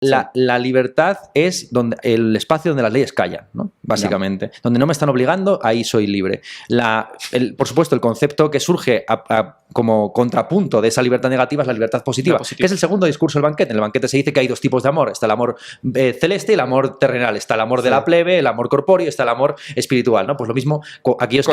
la libertad es donde, el espacio donde las leyes callan, ¿no? Básicamente. Donde no me están obligando, ahí soy libre. Por supuesto, el concepto que surge como contrapunto de esa libertad negativa es la libertad positiva, que es el segundo discurso del banquete. En el banquete se dice que hay dos tipos de amor. Está el amor celeste y el amor terrenal. Está el amor de la plebe, el amor corpóreo, está el amor espiritual, ¿no? Pues lo mismo, aquellos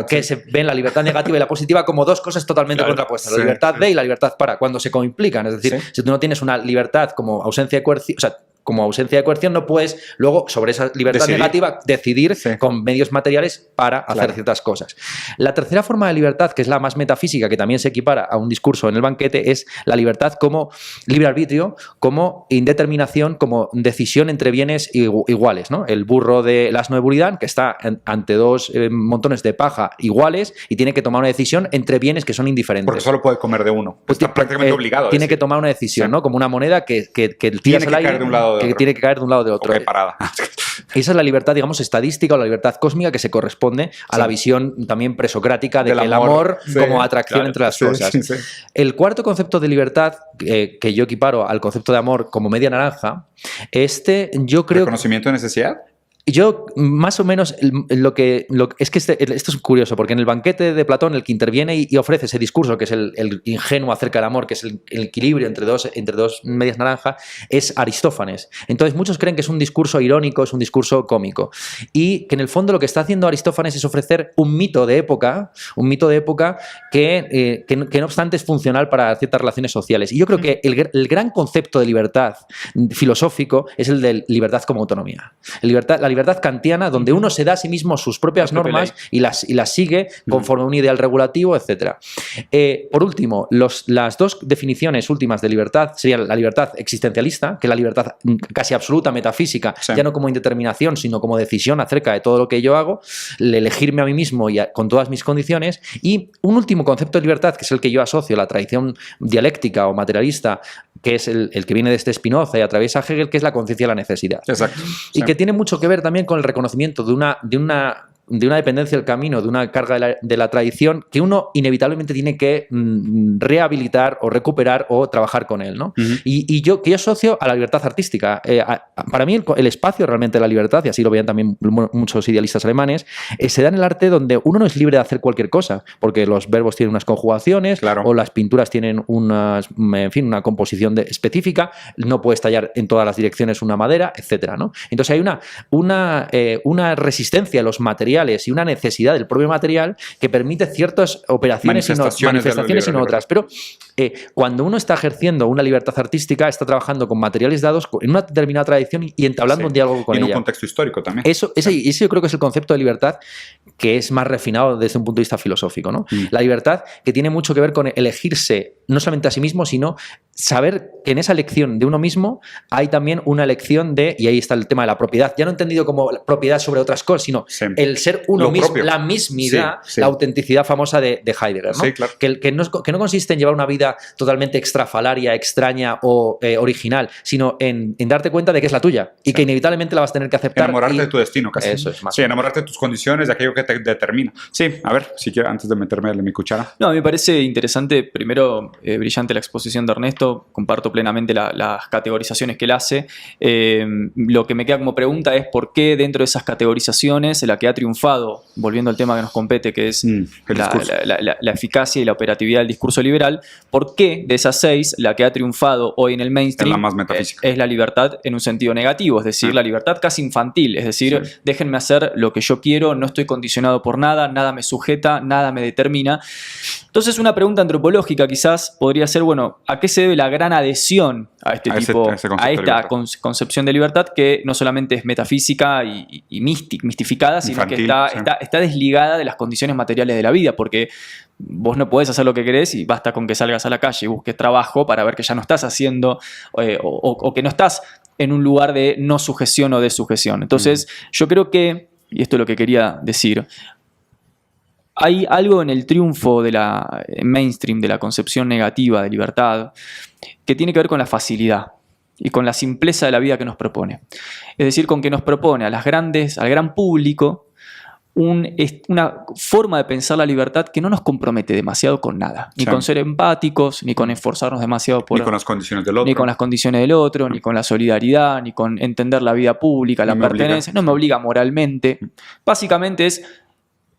que se ven la libertad negativa y la positiva como dos cosas totalmente contrapuestas. La libertad de y la libertad para, cuando se coimplican. Es decir, si tú no tienes una libertad como ausencia de coerción, o sea, como ausencia de coerción, no puedes luego, sobre esa libertad negativa, decidir con medios materiales para hacer ciertas cosas. La tercera forma de libertad, que es la más metafísica, que también se equipara a un discurso en el banquete, es la libertad como libre arbitrio, como indeterminación, como decisión entre bienes iguales, ¿no? El burro del asno de Buridán, que está ante dos montones de paja iguales y tiene que tomar una decisión entre bienes que son indiferentes. Porque solo puede comer de uno. Pues está prácticamente obligado. Tiene que tomar una decisión, ¿no? Como una moneda que tiras al aire, que tiene que caer de un lado o de otro. Parada. Esa es la libertad, digamos, estadística o la libertad cósmica que se corresponde a la visión también presocrática de que el amor como atracción entre las cosas. El cuarto concepto de libertad, que yo equiparo al concepto de amor como media naranja, yo creo... ¿Reconocimiento de necesidad? Yo, más o menos, es que esto es curioso, porque en el banquete de Platón, el que interviene y ofrece ese discurso, que es el ingenuo acerca del amor, que es el equilibrio entre dos medias naranjas, es Aristófanes. Entonces, muchos creen que es un discurso irónico, es un discurso cómico. Y que en el fondo lo que está haciendo Aristófanes es ofrecer un mito de época que no obstante es funcional para ciertas relaciones sociales. Y yo creo que el gran concepto de libertad filosófico es el de libertad como autonomía. La libertad kantiana, donde uno se da a sí mismo sus propias normas y las sigue conforme a un ideal regulativo, etc. Por último, las dos definiciones últimas de libertad serían la libertad existencialista, que es la libertad casi absoluta, metafísica, ya no como indeterminación, sino como decisión acerca de todo lo que yo hago, elegirme a mí mismo y con todas mis condiciones. Y un último concepto de libertad, que es el que yo asocio a la tradición dialéctica o materialista, que es el que viene desde Spinoza y atraviesa a Hegel, que es la conciencia de la necesidad. Exacto. Y que tiene mucho que ver también con el reconocimiento de una dependencia del camino, de una carga de la tradición que uno inevitablemente tiene que rehabilitar o recuperar o trabajar con él, ¿no? Y yo asocio a la libertad artística. Para mí el espacio realmente de la libertad, y así lo veían también muchos idealistas alemanes, se da en el arte donde uno no es libre de hacer cualquier cosa, porque los verbos tienen unas conjugaciones, o las pinturas tienen una composición específica, no puedes tallar en todas las direcciones una madera, etcétera, ¿no? Entonces hay una resistencia a los materiales y una necesidad del propio material que permite ciertas operaciones manifestaciones y no otras. Pero cuando uno está ejerciendo una libertad artística, está trabajando con materiales dados en una determinada tradición y entablando un diálogo con ella. Y en un contexto histórico también. Ese yo creo que es el concepto de libertad que es más refinado desde un punto de vista filosófico, ¿no? La libertad que tiene mucho que ver con elegirse no solamente a sí mismo, sino saber que en esa elección de uno mismo hay también una elección y ahí está el tema de la propiedad, ya no entendido como propiedad sobre otras cosas, sino el ser uno mismo, la mismidad, la autenticidad famosa de Heidegger, ¿no? Sí, claro. Que no consiste en llevar una vida totalmente extrafalaria, extraña o original, sino en darte cuenta de que es la tuya y que inevitablemente la vas a tener que aceptar. Enamorarte de tu destino, casi. Eso es más. Sí, enamorarte de tus condiciones, de aquello que te determina. Sí, a ver, si quiero, antes de meterme en mi cuchara. No, a mí me parece interesante, primero, brillante la exposición de Ernesto, comparto plenamente las categorizaciones que él hace. Lo que me queda como pregunta es por qué dentro de esas categorizaciones la que ha triunfado, volviendo al tema que nos compete, que es la eficacia y la operatividad del discurso liberal, por qué de esas 6 la que ha triunfado hoy en el mainstream es la más metafísica, es la libertad en un sentido negativo, es decir, la libertad casi infantil, es decir, déjenme hacer lo que yo quiero, no estoy condicionado por nada, nada me sujeta, nada me determina. Entonces una pregunta antropológica quizás podría ser, bueno, ¿a qué se debe la gran adhesión a esta concepción de libertad que no solamente es metafísica y mistificada, sino infantil, que está desligada de las condiciones materiales de la vida? Porque vos no podés hacer lo que querés y basta con que salgas a la calle y busques trabajo para ver que ya no estás haciendo o que no estás en un lugar de no sujeción o de sujeción. Entonces yo creo que, y esto es lo que quería decir, hay algo en el triunfo de la mainstream, de la concepción negativa de libertad, que tiene que ver con la facilidad y con la simpleza de la vida que nos propone. Es decir, con que nos propone al gran público una forma de pensar la libertad que no nos compromete demasiado con nada. Ni Sí. con ser empáticos, ni con esforzarnos demasiado por... Ni con las condiciones del otro. Ni con las condiciones del otro, ni con la solidaridad, ni con entender la vida pública, la No me pertenencia. obliga. No me obliga moralmente. Básicamente es,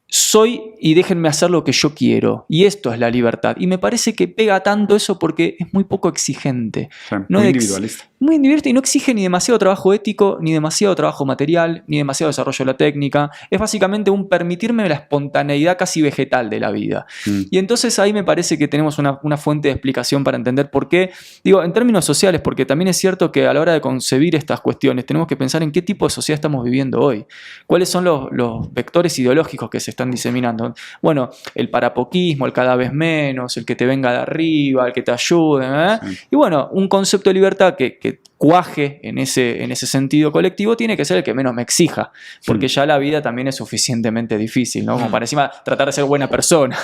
soy y déjenme hacer lo que yo quiero. Y esto es la libertad. Y me parece que pega tanto eso porque es muy poco exigente. Sí, No muy ex- individualista. Muy individualista y no exige ni demasiado trabajo ético, ni demasiado trabajo material, ni demasiado desarrollo de la técnica. Es básicamente un permitirme la espontaneidad casi vegetal de la vida. Y entonces ahí me parece que tenemos una fuente de explicación para entender por qué, digo, en términos sociales, porque también es cierto que a la hora de concebir estas cuestiones tenemos que pensar en qué tipo de sociedad estamos viviendo hoy, cuáles son los vectores ideológicos que se están diseminando. Bueno, el parapoquismo, el cada vez menos, el que te venga de arriba, el que te ayude, ¿eh? Sí. Y bueno, un concepto de libertad que cuaje en ese sentido colectivo tiene que ser el que menos me exija, porque ya la vida también es suficientemente difícil, ¿no? Como para encima tratar de ser buena persona.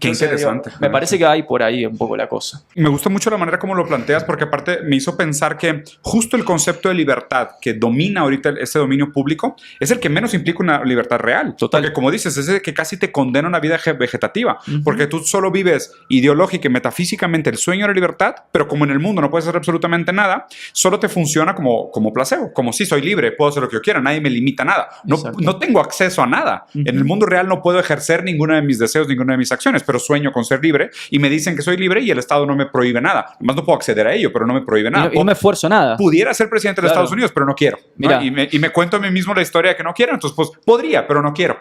Qué interesante. Me parece que hay por ahí un poco la cosa. Me gusta mucho la manera como lo planteas porque aparte me hizo pensar que justo el concepto de libertad que domina ahorita este dominio público es el que menos implica una libertad real. Total. Porque como dices, es el que casi te condena a una vida vegetativa. Porque tú solo vives ideológica y metafísicamente el sueño de la libertad, pero como en el mundo no puedes hacer absolutamente nada, solo te funciona como placebo. Como si soy libre, puedo hacer lo que yo quiera, nadie me limita a nada. Exacto. No tengo acceso a nada. En el mundo real no puedo ejercer ninguno de mis deseos, ninguna de mis acciones, pero sueño con ser libre y me dicen que soy libre y el Estado no me prohíbe nada. Además no puedo acceder a ello, pero no me prohíbe nada. Y no me esfuerzo nada. Pudiera ser presidente de los Claro. Estados Unidos, pero no quiero, ¿no? Mira. Y me cuento a mí mismo la historia de que no quiero, entonces pues podría, pero no quiero.